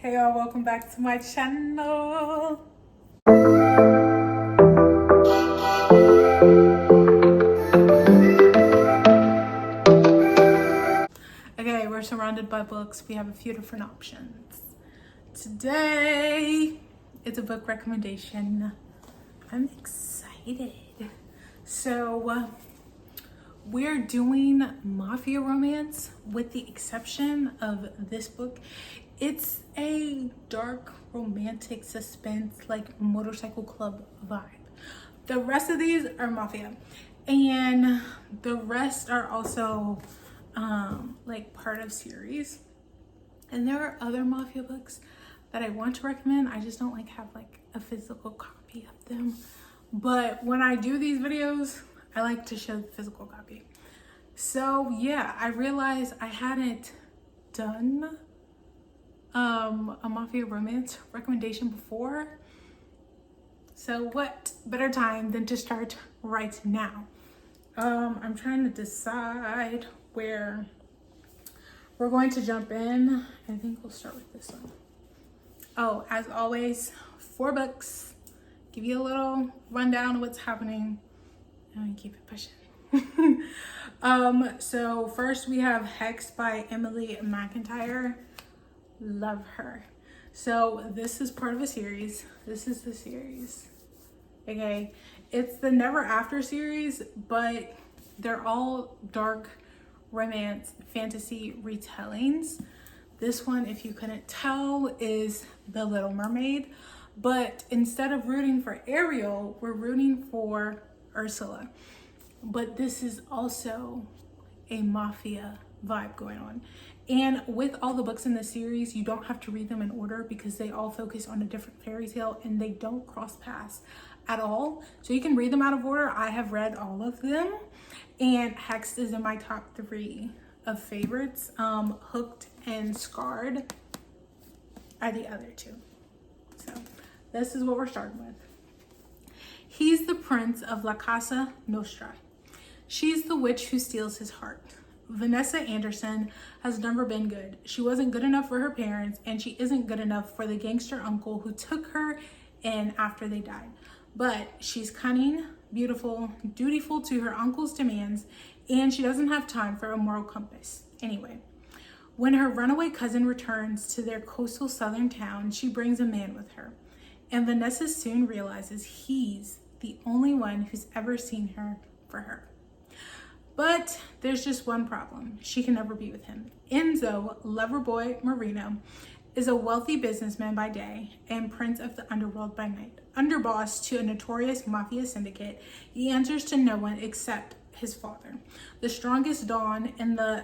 Hey y'all, welcome back to my channel. Okay, we're surrounded by books. We have a few different options. Today, it's a book recommendation. I'm excited. So, we're doing mafia romance with the exception of this book. It's a dark romantic suspense, like motorcycle club vibe. The rest of these are mafia, and the rest are also like part of series. And there are other mafia books that I want to recommend. I just don't like have like a physical copy of them. But when I do these videos, I like to show the physical copy. So yeah, I realized I hadn't done a mafia romance recommendation before. So what better time than to start right now? I'm trying to decide where we're going to jump in. I think we'll start with this one. Oh, as always, 4 books. Give you a little rundown of what's happening and keep it pushing. So first we have Hexed by Emily McIntire. Love her. So this is part of a series. This is the series. Okay, it's the Never After series, but they're all dark romance fantasy retellings. This one, if you couldn't tell, is The Little Mermaid, but instead of rooting for Ariel, we're rooting for Ursula. But this is also a mafia vibe going on. And with all the books in the series, you don't have to read them in order because they all focus on a different fairy tale and they don't cross paths at all. So you can read them out of order. I have read all of them, and Hexed is in my top 3 of favorites. Hooked and Scarred are the other 2. So this is what we're starting with. He's the prince of La Casa Nostra. She's the witch who steals his heart. Vanessa Anderson has never been good. She wasn't good enough for her parents, and she isn't good enough for the gangster uncle who took her in after they died. But she's cunning, beautiful, dutiful to her uncle's demands, and she doesn't have time for a moral compass. Anyway, when her runaway cousin returns to their coastal southern town, she brings a man with her. And Vanessa soon realizes he's the only one who's ever seen her for her. But there's just one problem. She can never be with him. Enzo, lover boy Marino, is a wealthy businessman by day and prince of the underworld by night. Underboss to a notorious mafia syndicate, he answers to no one except his father, the strongest dawn in the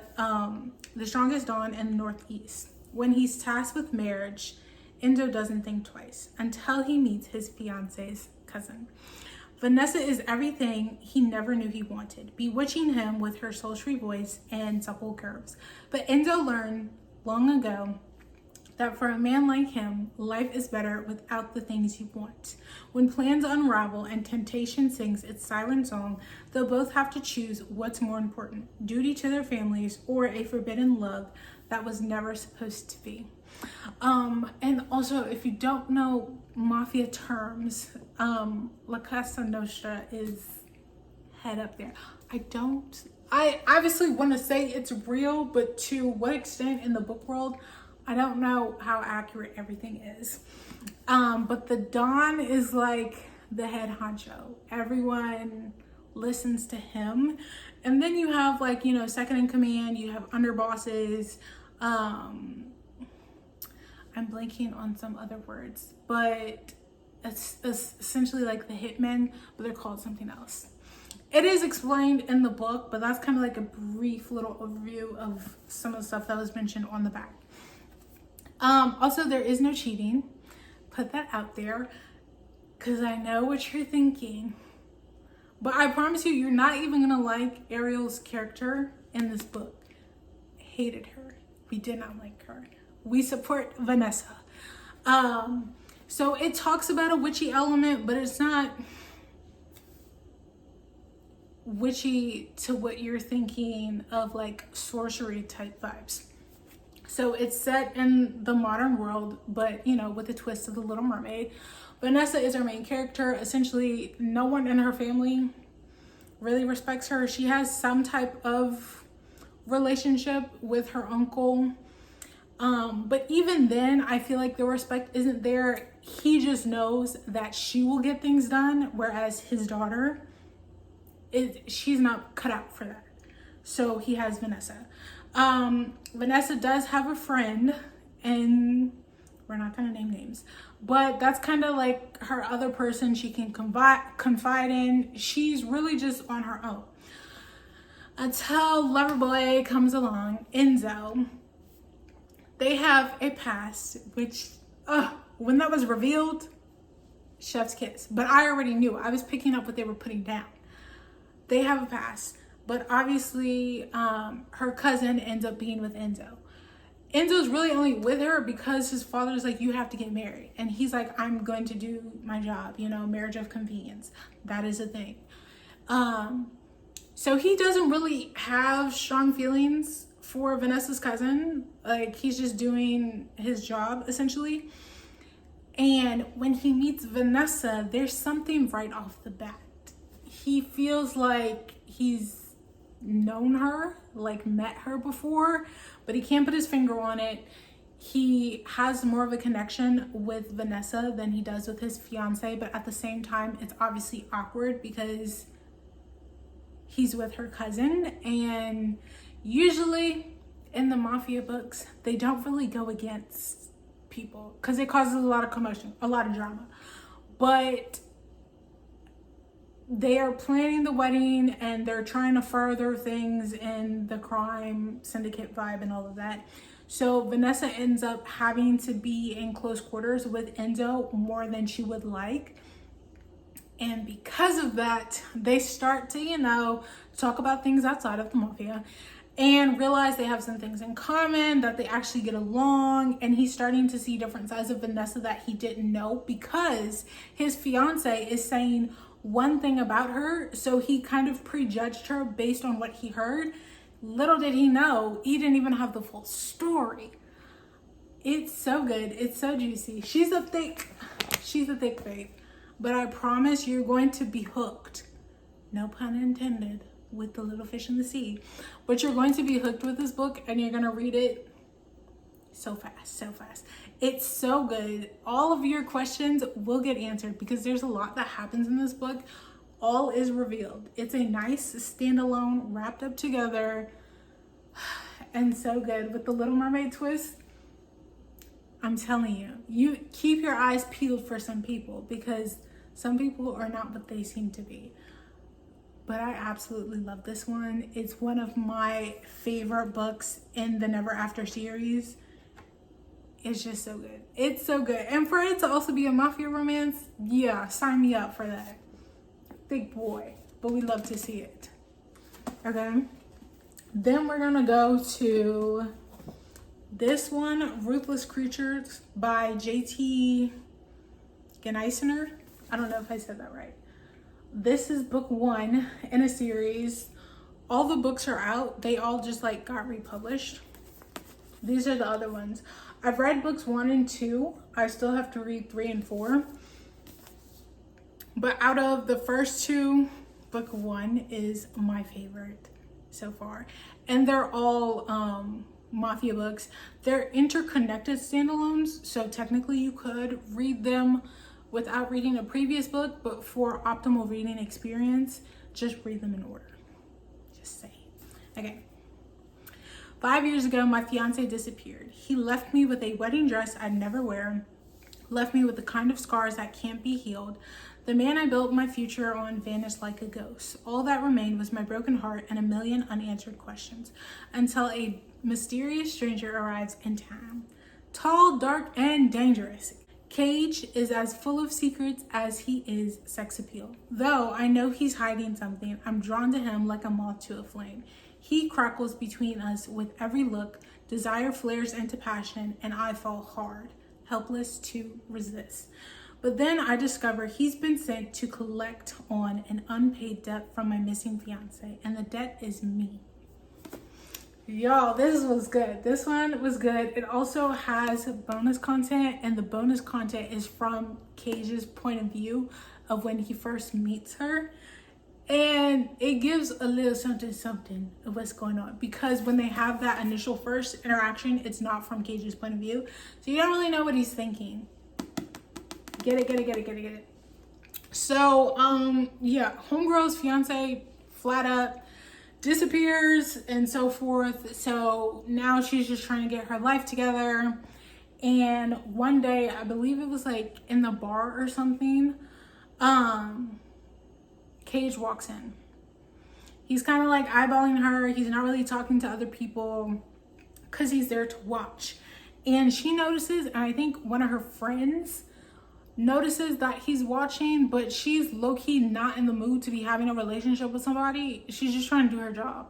Northeast. When he's tasked with marriage, Enzo doesn't think twice until he meets his fiance's cousin. Vanessa is everything he never knew he wanted, bewitching him with her sultry voice and supple curves. But Enzo learned long ago that for a man like him, life is better without the things you want. When plans unravel and temptation sings its siren song, they'll both have to choose what's more important, duty to their families or a forbidden love that was never supposed to be. And also, if you don't know mafia terms, La Casa Nostra is head up there. I obviously want to say it's real, but to what extent in the book world, I don't know how accurate everything is. But the Don is like the head honcho. Everyone listens to him. And then you have like, you know, second in command, you have underbosses. I'm blanking on some other words, but it's essentially like the hitmen, but they're called something else. It is explained in the book, but that's kind of like a brief little overview of some of the stuff that was mentioned on the back. Also, there is no cheating. Put that out there because I know what you're thinking. But I promise you, you're not even going to like Ariel's character in this book. Hated her. We did not like her. We support Vanessa. So it talks about a witchy element, but it's not witchy to what you're thinking of, like sorcery type vibes. So it's set in the modern world, but you know, with a twist of the Little Mermaid. Vanessa is our main character. Essentially, no one in her family really respects her. She has some type of relationship with her uncle. But even then, I feel like the respect isn't there. He just knows that she will get things done, whereas his daughter, she's not cut out for that. So he has Vanessa. Vanessa does have a friend, and we're not gonna name names, but that's kind of like her other person she can confide in. She's really just on her own. Until Loverboy comes along, Enzo. They have a past, which, when that was revealed, chef's kiss. But I already knew. I was picking up what they were putting down. They have a past. But obviously, her cousin ends up being with Enzo. Enzo's really only with her because his father's like, you have to get married. And he's like, I'm going to do my job, you know, marriage of convenience. That is a thing. So he doesn't really have strong feelings for Vanessa's cousin. Like, he's just doing his job, essentially. And when he meets Vanessa, there's something right off the bat. He feels like he's known her, like met her before, but he can't put his finger on it. He has more of a connection with Vanessa than he does with his fiance, but at the same time, it's obviously awkward because he's with her cousin, and usually in the mafia books, they don't really go against people because it causes a lot of commotion, a lot of drama. But they are planning the wedding and they're trying to further things in the crime syndicate vibe and all of that. So Vanessa ends up having to be in close quarters with Enzo more than she would like. And because of that, they start to, you know, talk about things outside of the mafia and realize they have some things in common, that they actually get along. And he's starting to see different sides of Vanessa that he didn't know because his fiance is saying one thing about her. So he kind of prejudged her based on what he heard. Little did he know, he didn't even have the full story. It's so good. It's so juicy. She's a thick babe. But I promise you're going to be hooked. No pun intended with the little fish in the sea. But you're going to be hooked with this book and you're going to read it so fast, so fast. It's so good. All of your questions will get answered because there's a lot that happens in this book. All is revealed. It's a nice standalone, wrapped up together, and so good. With the Little Mermaid twist, I'm telling you, you keep your eyes peeled for some people because some people are not what they seem to be. But I absolutely love this one. It's one of my favorite books in the Never After series. It's just so good. It's so good. And for it to also be a mafia romance, yeah, sign me up for that. Big boy. But we love to see it. Okay. Then we're gonna go to this one, Ruthless Creatures by J.T. Geissinger. I don't know if I said that right. This is book 1 in a series. All the books are out. They all just like got republished. These are the other ones. I've read books 1 and 2. I still have to read 3 and 4. But out of the first 2, book 1 is my favorite so far. And they're all mafia books. They're interconnected standalones, so technically you could read them without reading a previous book, but for optimal reading experience, just read them in order. Just saying. Okay. 5 years ago, my fiance disappeared. He left me with a wedding dress I'd never wear, left me with the kind of scars that can't be healed. The man I built my future on vanished like a ghost. All that remained was my broken heart and a million unanswered questions, until a mysterious stranger arrives in town. Tall, dark, and dangerous. Cage is as full of secrets as he is sex appeal. Though I know he's hiding something, I'm drawn to him like a moth to a flame. He crackles between us with every look, desire flares into passion, and I fall hard, helpless to resist. But then I discover he's been sent to collect on an unpaid debt from my missing fiance, and the debt is me. Y'all, this was good. This one was good. It also has bonus content, and the bonus content is from Cage's point of view of when he first meets her. And it gives a little something of what's going on, because when they have that initial first interaction, it's not from Cage's point of view. So you don't really know what he's thinking. Get it. So, yeah, homegirl's fiance flat up disappears and so forth. So now she's just trying to get her life together. And one day, I believe it was like in the bar or something, Cage walks in. He's kind of like eyeballing her. He's not really talking to other people because he's there to watch. And she notices, and I think one of her friends notices that he's watching, but she's low-key not in the mood to be having a relationship with somebody. She's just trying to do her job.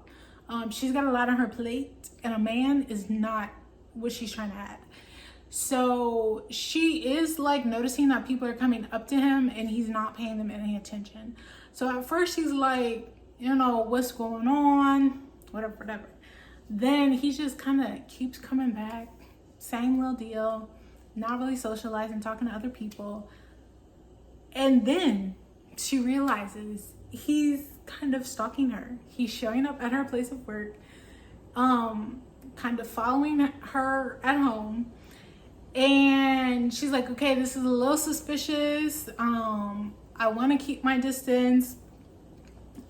She's got a lot on her plate, and a man is not what she's trying to add. So she is like noticing that people are coming up to him and he's not paying them any attention. So at first he's like, you know, what's going on? Whatever. Then he just kind of keeps coming back, same little deal, not really socializing, talking to other people. And then she realizes he's kind of stalking her. He's showing up at her place of work, kind of following her at home. And she's like, okay, this is a little suspicious. I want to keep my distance.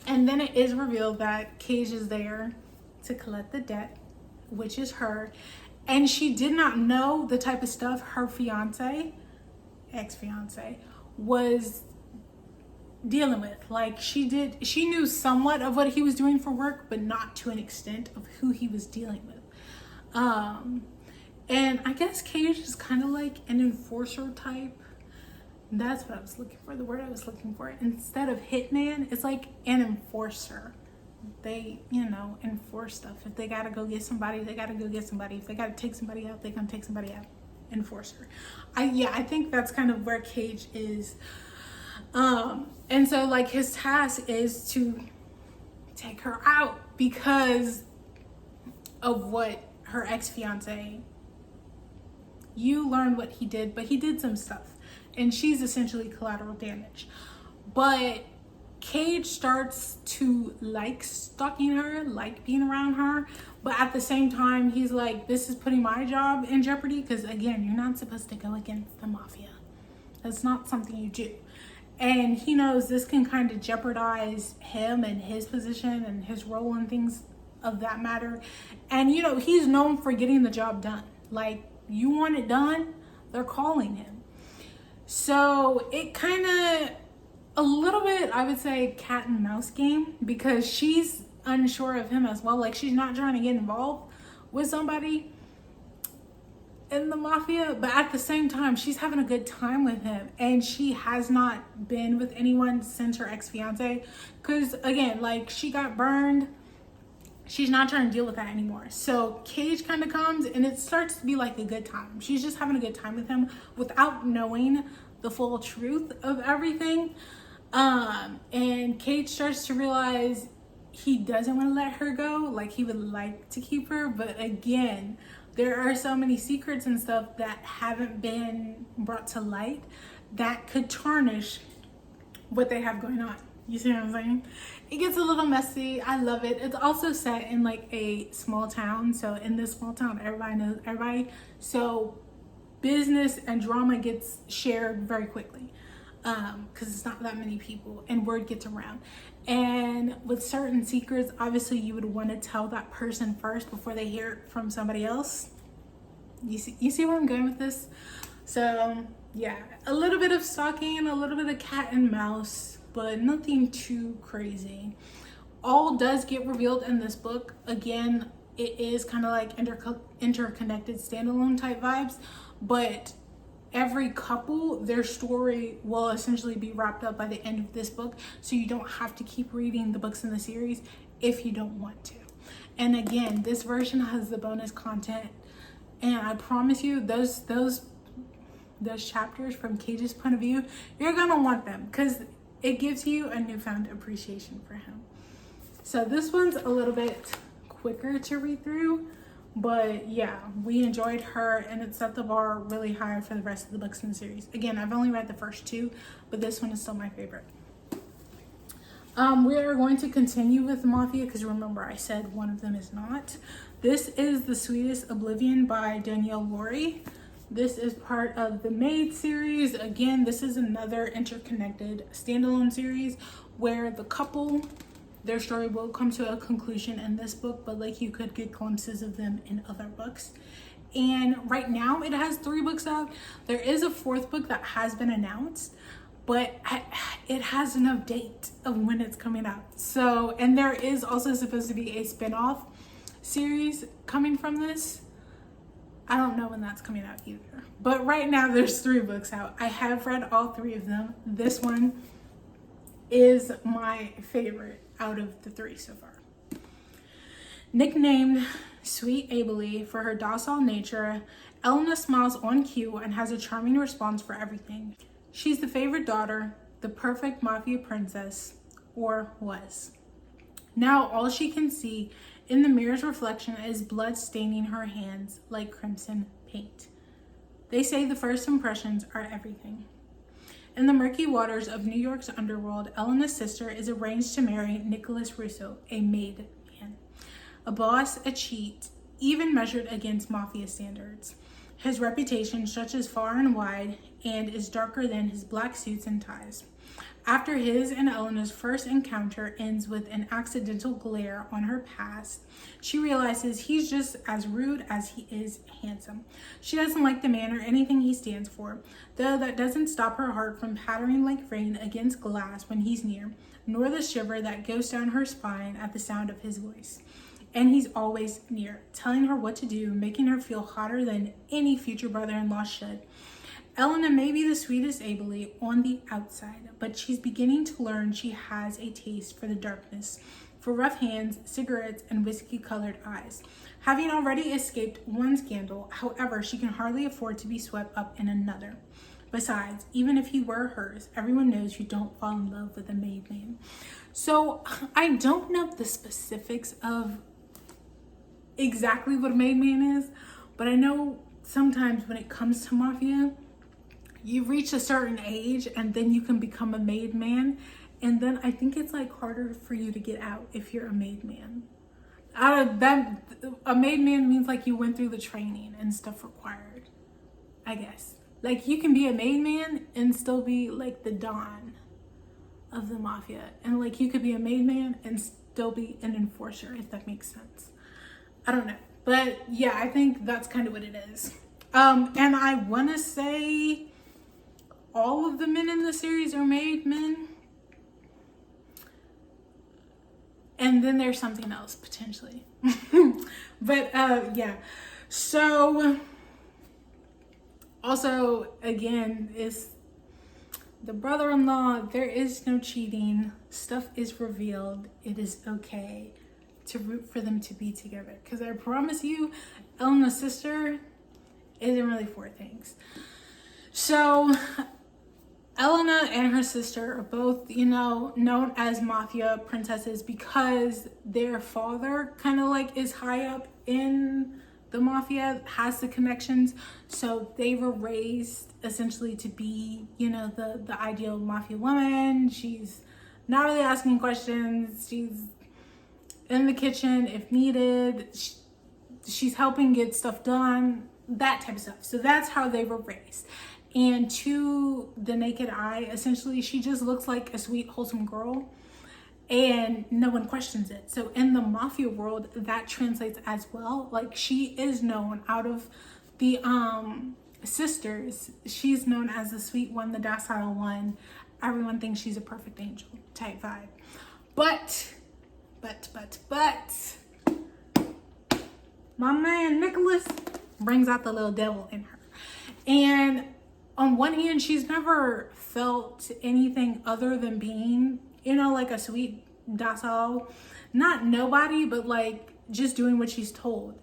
And then it is revealed that Cage is there to collect the debt, which is her. And she did not know the type of stuff her fiance, ex-fiance, was dealing with. Like she knew somewhat of what he was doing for work, but not to an extent of who he was dealing with. And I guess Cage is kind of like an enforcer type. That's what I was looking for, the word I was looking for. Instead of hitman, it's like an enforcer. They, you know, enforce stuff. If they gotta go get somebody, they gotta go get somebody. If they gotta take somebody out, they gonna take somebody out. Enforcer. I think that's kind of where Cage is. And so like his task is to take her out because of what her ex-fiance, you learn what he did, but he did some stuff and she's essentially collateral damage. But Cage starts to like stalking her, like being around her, but at the same time he's like, this is putting my job in jeopardy, because again, you're not supposed to go against the mafia. That's not something you do. And he knows this can kind of jeopardize him and his position and his role and things of that matter. And you know, he's known for getting the job done. Like, you want it done, they're calling him. So it kind of a little bit, I would say, cat and mouse game, because she's unsure of him as well. Like, she's not trying to get involved with somebody in the mafia, but at the same time she's having a good time with him, and she has not been with anyone since her ex-fiance, because again, like, she got burned. She's not trying to deal with that anymore. So Cage kind of comes and it starts to be like a good time. She's just having a good time with him without knowing the full truth of everything. And Cage starts to realize he doesn't want to let her go. Like, he would like to keep her, but again, there are so many secrets and stuff that haven't been brought to light that could tarnish what they have going on. You see what I'm saying? It gets a little messy. I love it. It's also set in like a small town. So in this small town, everybody knows everybody. So business and drama gets shared very quickly, because it's not that many people and word gets around. And with certain secrets, obviously you would want to tell that person first before they hear it from somebody else. You see where I'm going with this? So yeah, a little bit of stalking, a little bit of cat and mouse, but nothing too crazy. All does get revealed in this book. Again, it is kind of like interconnected standalone type vibes, but every couple, their story will essentially be wrapped up by the end of this book, so you don't have to keep reading the books in the series if you don't want to. And again, this version has the bonus content, and I promise you, those chapters from Cage's point of view, you're gonna want them, because it gives you a newfound appreciation for him. So this one's a little bit quicker to read through. But yeah, we enjoyed her, and it set the bar really high for the rest of the books in the series. Again, I've only read the first 2, but this one is still my favorite. We are going to continue with Mafia because remember I said one of them is not. This is The Sweetest, Oblivion by Danielle. This is part of the Maid series. Again, this is another interconnected standalone series where the couple, their story will come to a conclusion in this book, but like you could get glimpses of them in other books. And right now it has 3 books out. There is a 4th book that has been announced, but it has no date of when it's coming out. So, and there is also supposed to be a spin-off series coming from this. I don't know when that's coming out either. But right now there's 3 books out. I have read all 3 of them. This one is my favorite out of the 3 so far. Nicknamed Sweet Ably for her docile nature, Elena smiles on cue and has a charming response for everything. She's the favorite daughter, the perfect mafia princess, or was. Now all she can see in the mirror's reflection is blood staining her hands like crimson paint. They say the first impressions are everything. In the murky waters of New York's underworld, Elena's sister is arranged to marry Nicholas Russo, a made man. A boss, a cheat, even measured against mafia standards. His reputation stretches far and wide and is darker than his black suits and ties. After his and Elena's first encounter ends with an accidental glare on her past, she realizes he's just as rude as he is handsome. She doesn't like the man or anything he stands for, though that doesn't stop her heart from pattering like rain against glass when he's near, nor the shiver that goes down her spine at the sound of his voice. And he's always near, telling her what to do, making her feel hotter than any future brother-in-law should. Elena may be the sweetest Ably on the outside, but she's beginning to learn she has a taste for the darkness, for rough hands, cigarettes, and whiskey-colored eyes. Having already escaped one scandal, however, she can hardly afford to be swept up in another. Besides, even if he were hers, everyone knows you don't fall in love with a made man. So I don't know the specifics of exactly what a made man is, but I know sometimes when it comes to mafia, you reach a certain age and then you can become a made man, and then I think it's like harder for you to get out if you're a made man. Out of that, a made man means like you went through the training and stuff required, I guess. Like you can be a made man and still be like the Don of the mafia, and like you could be a made man and still be an enforcer, if that makes sense. I don't know, but yeah, I think that's kind of what it is. And I want to say all of the men in the series are made men. And then there's something else potentially. But yeah. So also, again, is the brother-in-law, there is no cheating. Stuff is revealed. It is okay to root for them to be together. Because I promise you, Elena's sister isn't really for things. So Elena and her sister are both, known as mafia princesses because their father kind of like is high up in the mafia, has the connections. So they were raised essentially to be, the ideal mafia woman. She's not really asking questions. She's in the kitchen if needed. She's helping get stuff done, that type of stuff. So that's how they were raised. And to the naked eye, essentially, she just looks like a sweet, wholesome girl, and no one questions it. So in the mafia world, that translates as well. Like, she is known out of the sisters, she's known as the sweet one, the docile one. Everyone thinks she's a perfect angel type vibe. But my man Nicholas brings out the little devil in her. And on one hand, she's never felt anything other than being, like a sweet, docile, not nobody, but like just doing what she's told.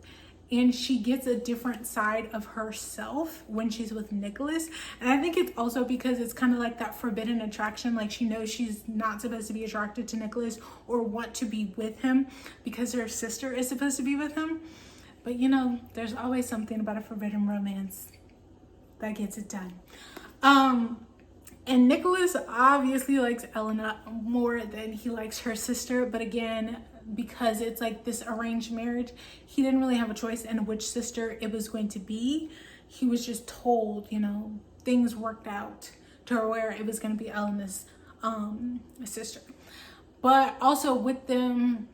and she gets a different side of herself when she's with Nicholas. And I think it's also because it's kind of like that forbidden attraction. Like, she knows she's not supposed to be attracted to Nicholas or want to be with him because her sister is supposed to be with him. But you know, there's always something about a forbidden romance that gets it done. And Nicholas obviously likes Elena more than he likes her sister. But again, because it's like this arranged marriage, he didn't really have a choice in which sister it was going to be. He was just told, you know, things worked out to where it was going to be Elena's sister. But also with them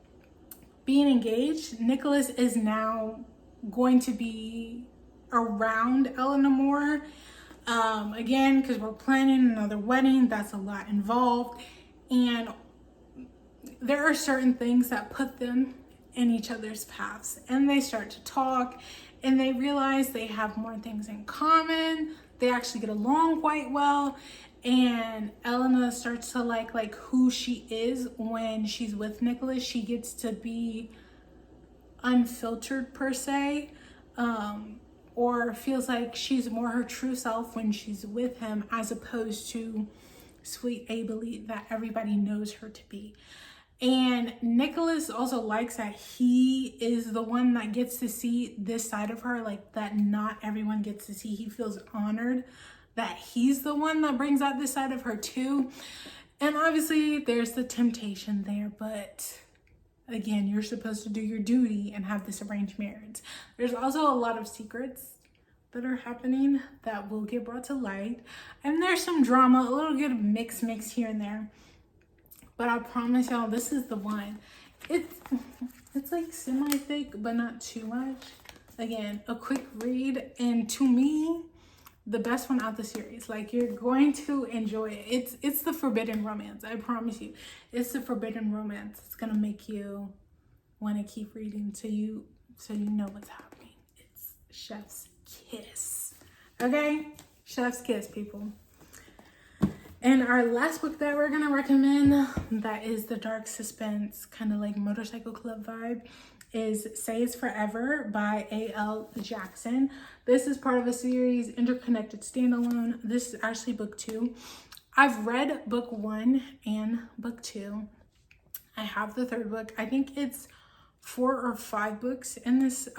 being engaged, Nicholas is now going to be around Elena more. Again, because we're planning another wedding, that's a lot involved. And there are certain things that put them in each other's paths, and they start to talk and they realize they have more things in common. They actually get along quite well, and Elena starts to like who she is when she's with Nicholas. She gets to be unfiltered per se, or feels like she's more her true self when she's with him, as opposed to sweet Abelie that everybody knows her to be. And Nicholas also likes that he is the one that gets to see this side of her, like that not everyone gets to see. He feels honored that he's the one that brings out this side of her too. And obviously there's the temptation there, but again, you're supposed to do your duty and have this arranged marriage. There's also a lot of secrets that are happening that will get brought to light. And there's some drama, a little bit of mix here and there. But I promise y'all, this is the one. It's like semi-thick, but not too much. Again, a quick read. And to me, the best one out the series. Like, you're going to enjoy it. It's the forbidden romance. I promise you. It's the forbidden romance. It's going to make you want to keep reading so you know what's happening. It's Chef's Kiss. Okay? Chef's Kiss, people. And our last book that we're gonna recommend, that is the dark suspense, kind of like motorcycle club vibe, is Say It's Forever by A.L. Jackson. This is part of a series, Interconnected Standalone. This is actually book 2. I've read book 1 and book 2. I have the 3rd book. I think it's 4 or 5 books in this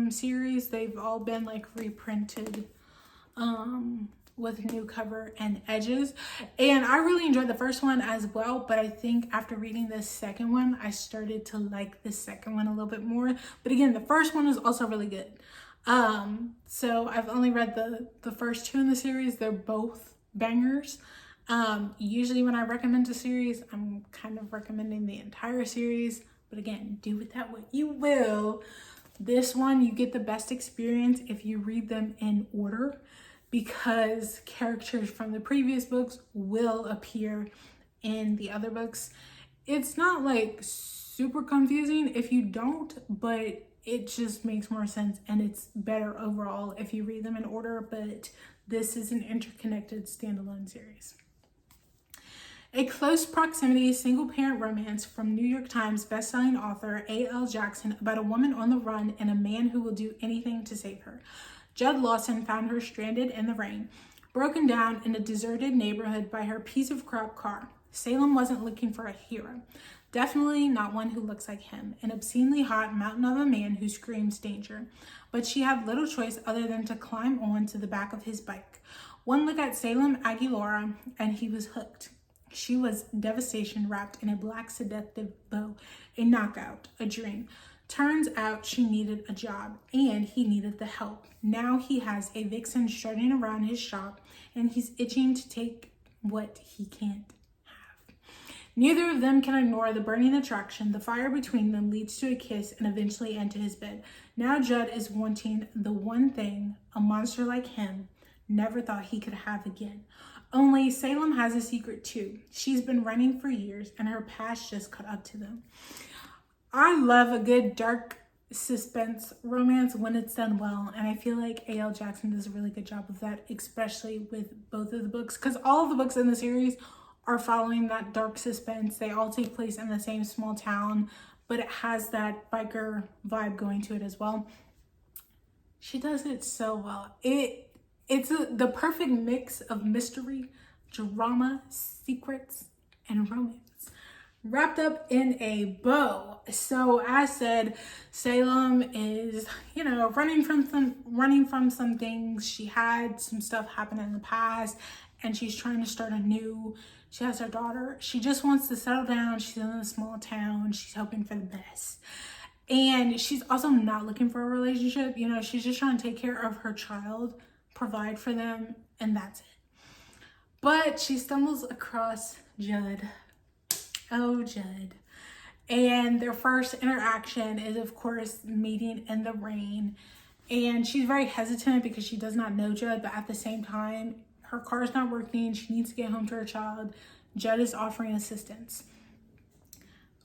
series. They've all been like reprinted with new cover and edges, and I really enjoyed the first one as well, but I think after reading the second one, I started to like the second one a little bit more. But again, the first one is also really good. So I've only read the first 2 in the series. They're both bangers. Usually when I recommend a series, I'm kind of recommending the entire series, but again, do with that what you will. This one, you get the best experience if you read them in order, because characters from the previous books will appear in the other books. It's not like super confusing if you don't, but it just makes more sense and it's better overall if you read them in order. But this is an interconnected standalone series. A close proximity single-parent romance from New York Times bestselling author A.L. Jackson about a woman on the run and a man who will do anything to save her. Judd Lawson found her stranded in the rain, broken down in a deserted neighborhood by her piece of crap car. Salem wasn't looking for a hero. Definitely not one who looks like him, an obscenely hot mountain of a man who screams danger. But she had little choice other than to climb on to the back of his bike. One look at Salem Aguilera, and he was hooked. She was devastation wrapped in a black seductive bow, a knockout, a dream. Turns out she needed a job, and he needed the help. Now he has a vixen strutting around his shop, and he's itching to take what he can't have. Neither of them can ignore the burning attraction. The fire between them leads to a kiss and eventually into his bed. Now Judd is wanting the one thing a monster like him never thought he could have again. Only Salem has a secret too. She's been running for years, and her past just caught up to them. I love a good dark suspense romance when it's done well, and I feel like A.L. Jackson does a really good job of that, especially with both of the books, because all of the books in the series are following that dark suspense. They all take place in the same small town, but it has that biker vibe going to it as well. She does it so well. It's the perfect mix of mystery, drama, secrets, and romance wrapped up in a bow. So as said, Salem is, you know, running from some things. She had some stuff happen in the past and she's trying to start anew. She has her daughter. She just wants to settle down. She's in a small town. She's hoping for the best. And she's also not looking for a relationship. You know, she's just trying to take care of her child, provide for them, and that's it. But she stumbles across Judd. Oh, Judd. And their first interaction is, of course, meeting in the rain. And she's very hesitant because she does not know Judd, but at the same time, her car's not working. She needs to get home to her child. Judd is offering assistance.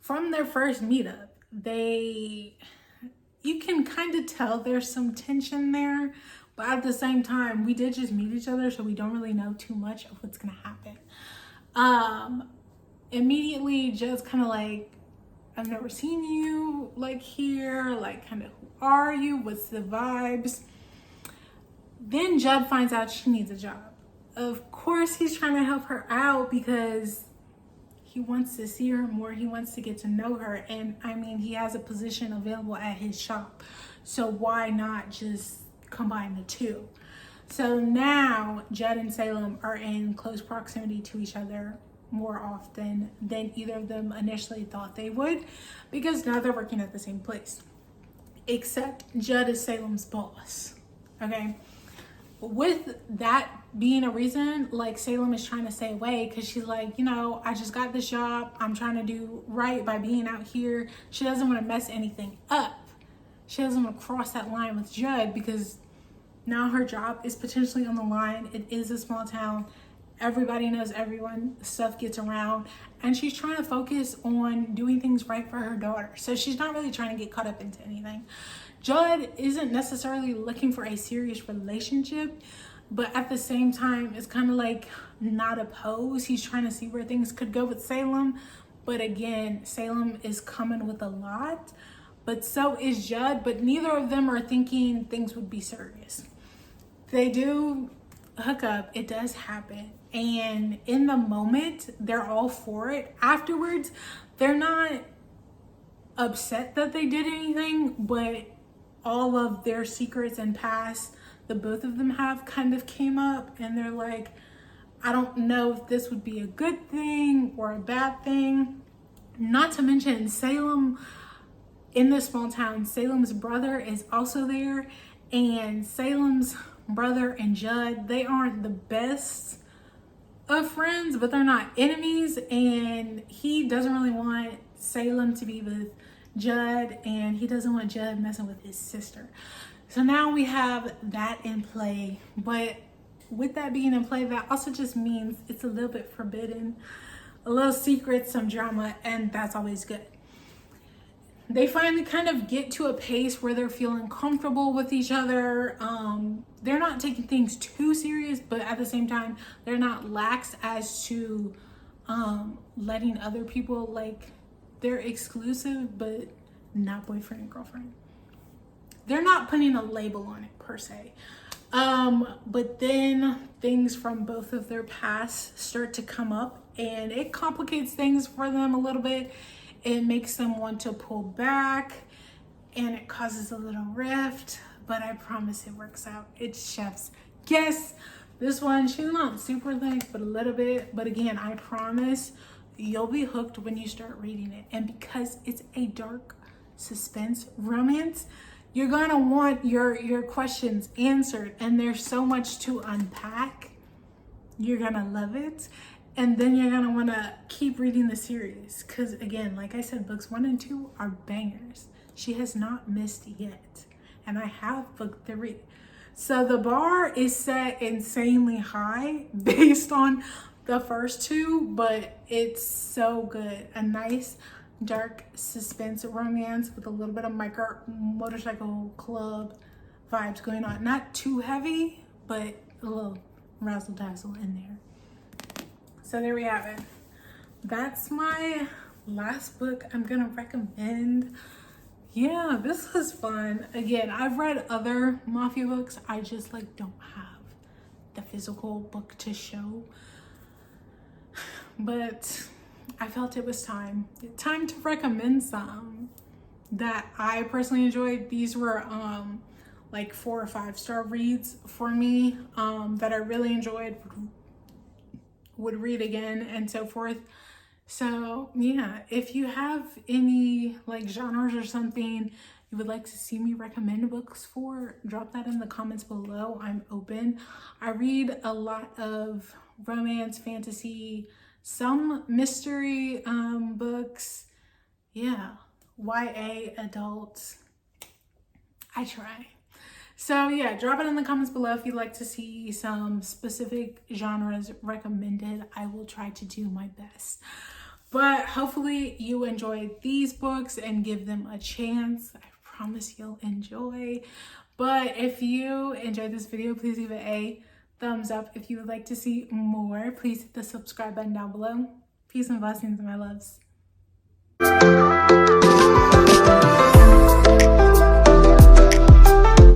From their first meetup, you can kind of tell there's some tension there, but at the same time, we did just meet each other, so we don't really know too much of what's gonna happen. Immediately, Judd's kind of like, I've never seen you like here, like kind of who are you? What's the vibes? Then Judd finds out she needs a job. Of course, he's trying to help her out because he wants to see her more. He wants to get to know her. And I mean, he has a position available at his shop. So why not just combine the two? So now Judd and Salem are in close proximity to each other more often than either of them initially thought they would, because now they're working at the same place. Except Judd is Salem's boss. Okay? With that being a reason, like, Salem is trying to stay away because she's like, you know, I just got this job. I'm trying to do right by being out here. She doesn't want to mess anything up. She doesn't want to cross that line with Judd because now her job is potentially on the line. It is a small town. Everybody knows everyone. Stuff gets around. And she's trying to focus on doing things right for her daughter. So she's not really trying to get caught up into anything. Judd isn't necessarily looking for a serious relationship, but at the same time, it's kind of like not opposed. He's trying to see where things could go with Salem. But again, Salem is coming with a lot, but so is Judd. But neither of them are thinking things would be serious. They do hook up. It does happen. And in the moment, they're all for it. Afterwards, they're not upset that they did anything, but all of their secrets and past that both of them have kind of came up, and they're like, I don't know if this would be a good thing or a bad thing. Not to mention Salem, in this small town, Salem's brother is also there, and Salem's brother and Judd, they aren't the best of friends, but they're not enemies, and he doesn't really want Salem to be with Judd, and he doesn't want Judd messing with his sister. So now we have that in play, but with that being in play, that also just means it's a little bit forbidden, a little secret, some drama, and that's always good. They finally kind of get to a pace where they're feeling comfortable with each other. They're not taking things too serious, but at the same time, they're not lax as to letting other people, like, they're exclusive, but not boyfriend and girlfriend. They're not putting a label on it per se. But then things from both of their pasts start to come up, and it complicates things for them a little bit. It makes them want to pull back, and it causes a little rift, but I promise it works out. It's chef's kiss. This one, she's not super thick, but a little bit. But again, I promise you'll be hooked when you start reading it. And because it's a dark suspense romance, you're gonna want your questions answered, and there's so much to unpack. You're gonna love it. And then you're gonna wanna keep reading the series. Cause again, like I said, books 1 and 2 are bangers. She has not missed yet. And I have book 3. So the bar is set insanely high based on the first 2, but it's so good. A nice dark suspense romance with a little bit of motorcycle club vibes going on. Not too heavy, but a little razzle dazzle in there. So there we have it. That's my last book I'm gonna recommend. yeah, this was fun. Again, I've read other mafia books. I just like don't have the physical book to show. But I felt it was time to recommend some that I personally enjoyed. These were like 4 or 5 star reads for me, that I really enjoyed, would read again and so forth. So yeah, if you have any like genres or something you would like to see me recommend books for, drop that in the comments below. I'm open. I read a lot of romance, fantasy, some mystery books. Yeah, YA, adults. I try. So yeah, drop it in the comments below if you'd like to see some specific genres recommended. I will try to do my best. But hopefully you enjoyed these books and give them a chance. I promise you'll enjoy. But if you enjoyed this video, please leave it a thumbs up. If you would like to see more, please hit the subscribe button down below. Peace and blessings, my loves.